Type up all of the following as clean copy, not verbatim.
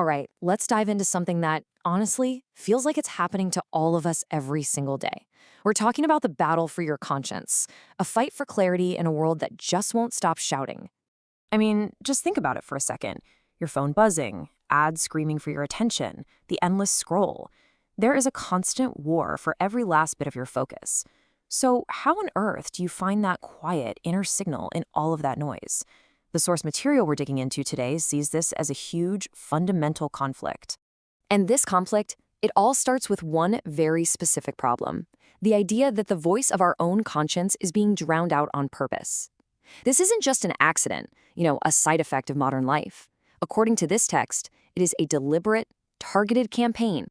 All right, let's dive into something that, honestly, feels like it's happening to all of us every single day. We're talking about the battle for your conscience, a fight for clarity in a world that just won't stop shouting. I mean, just think about it for a second. Your phone buzzing, ads screaming for your attention, the endless scroll. There is a constant war for every last bit of your focus. So how on earth do you find that quiet inner signal in all of that noise? The source material we're digging into today sees this as a huge, fundamental conflict. And this conflict, it all starts with one very specific problem: the idea that the voice of our own conscience is being drowned out on purpose. This isn't just an accident, a side effect of modern life. According to this text, it is a deliberate, targeted campaign.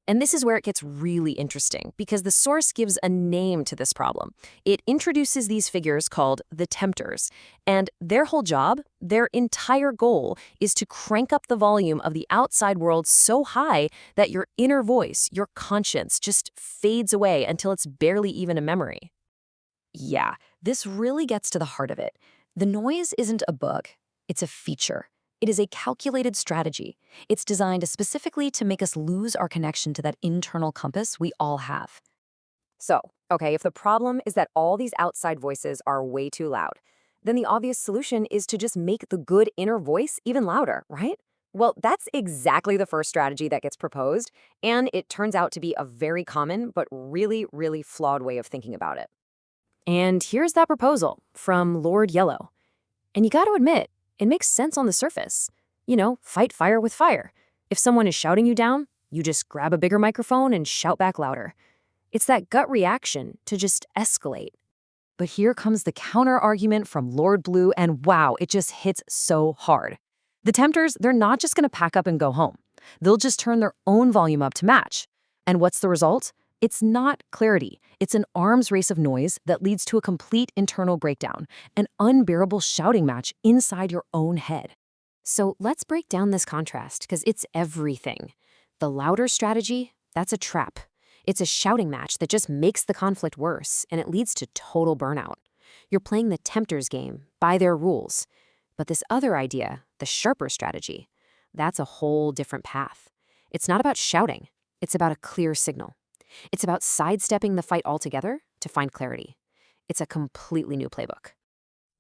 And this is where it gets really interesting, because the source gives a name to this problem. It introduces these figures called the tempters, and their whole job, their entire goal, is to crank up the volume of the outside world so high that your inner voice, your conscience, just fades away until it's barely even a memory. Yeah, this really gets to the heart of it. The noise isn't a bug, it's a feature. It is a calculated strategy. It's designed specifically to make us lose our connection to that internal compass we all have. So, okay, if the problem is that all these outside voices are way too loud, then the obvious solution is to just make the good inner voice even louder, right? Well, that's exactly the first strategy that gets proposed, and it turns out to be a very common but really, really flawed way of thinking about it. And here's that proposal from Lord Yellow. And you gotta admit, it makes sense on the surface. Fight fire with fire. If someone is shouting you down, you just grab a bigger microphone and shout back louder. It's that gut reaction to just escalate. But here comes the counter-argument from Lord Blue, and wow, it just hits so hard. The tempters, they're not just gonna pack up and go home. They'll just turn their own volume up to match. And what's the result? It's not clarity. It's an arms race of noise that leads to a complete internal breakdown, an unbearable shouting match inside your own head. So let's break down this contrast, because it's everything. The louder strategy, that's a trap. It's a shouting match that just makes the conflict worse, and it leads to total burnout. You're playing the tempter's game by their rules. But this other idea, the sharper strategy, that's a whole different path. It's not about shouting. It's about a clear signal. It's about sidestepping the fight altogether to find clarity. It's a completely new playbook.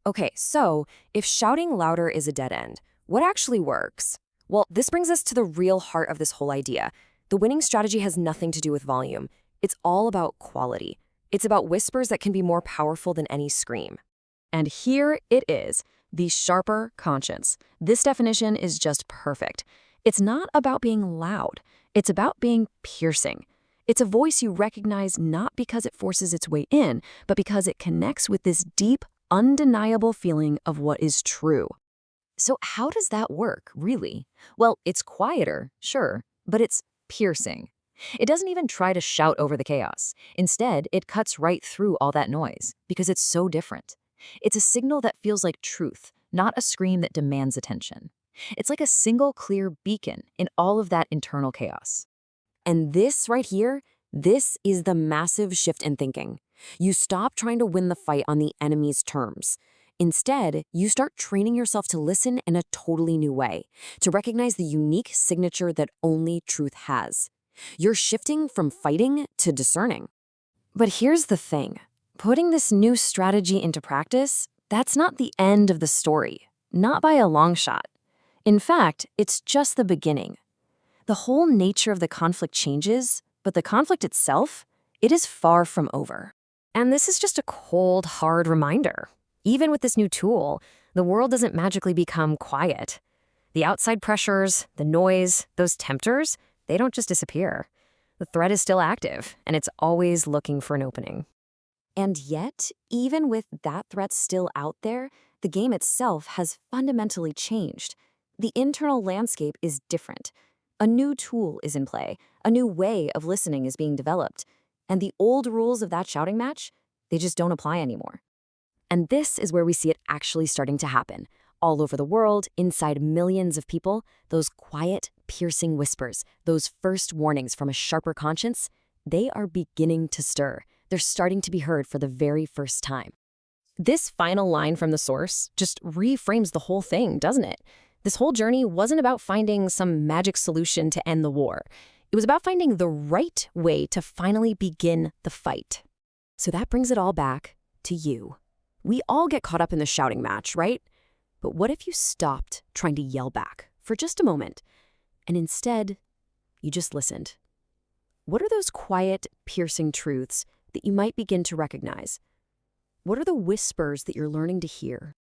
Okay, so if shouting louder is a dead end, what actually works? Well, this brings us to the real heart of this whole idea. The winning strategy has nothing to do with volume. It's all about quality. It's about whispers that can be more powerful than any scream. And here it is, the sharper conscience. This definition is just perfect. It's not about being loud. It's about being piercing. It's a voice you recognize not because it forces its way in, but because it connects with this deep, undeniable feeling of what is true. So how does that work, really? Well, it's quieter, sure, but it's piercing. It doesn't even try to shout over the chaos. Instead, it cuts right through all that noise because it's so different. It's a signal that feels like truth, not a scream that demands attention. It's like a single clear beacon in all of that internal chaos. And this right here, this is the massive shift in thinking. You stop trying to win the fight on the enemy's terms. Instead, you start training yourself to listen in a totally new way, to recognize the unique signature that only truth has. You're shifting from fighting to discerning. But here's the thing. Putting this new strategy into practice, that's not the end of the story, not by a long shot. In fact, it's just the beginning. The whole nature of the conflict changes, but the conflict itself, it is far from over. And this is just a cold, hard reminder. Even with this new tool, the world doesn't magically become quiet. The outside pressures, the noise, those tempters, they don't just disappear. The threat is still active, and it's always looking for an opening. And yet, even with that threat still out there, the game itself has fundamentally changed. The internal landscape is different. A new tool is in play, a new way of listening is being developed, and the old rules of that shouting match, they just don't apply anymore. And this is where we see it actually starting to happen. All over the world, inside millions of people, those quiet, piercing whispers, those first warnings from a sharper conscience, they are beginning to stir. They're starting to be heard for the very first time. This final line from the source just reframes the whole thing, doesn't it? This whole journey wasn't about finding some magic solution to end the war. It was about finding the right way to finally begin the fight. So that brings it all back to you. We all get caught up in the shouting match, right? But what if you stopped trying to yell back for just a moment, and instead, you just listened? What are those quiet, piercing truths that you might begin to recognize? What are the whispers that you're learning to hear?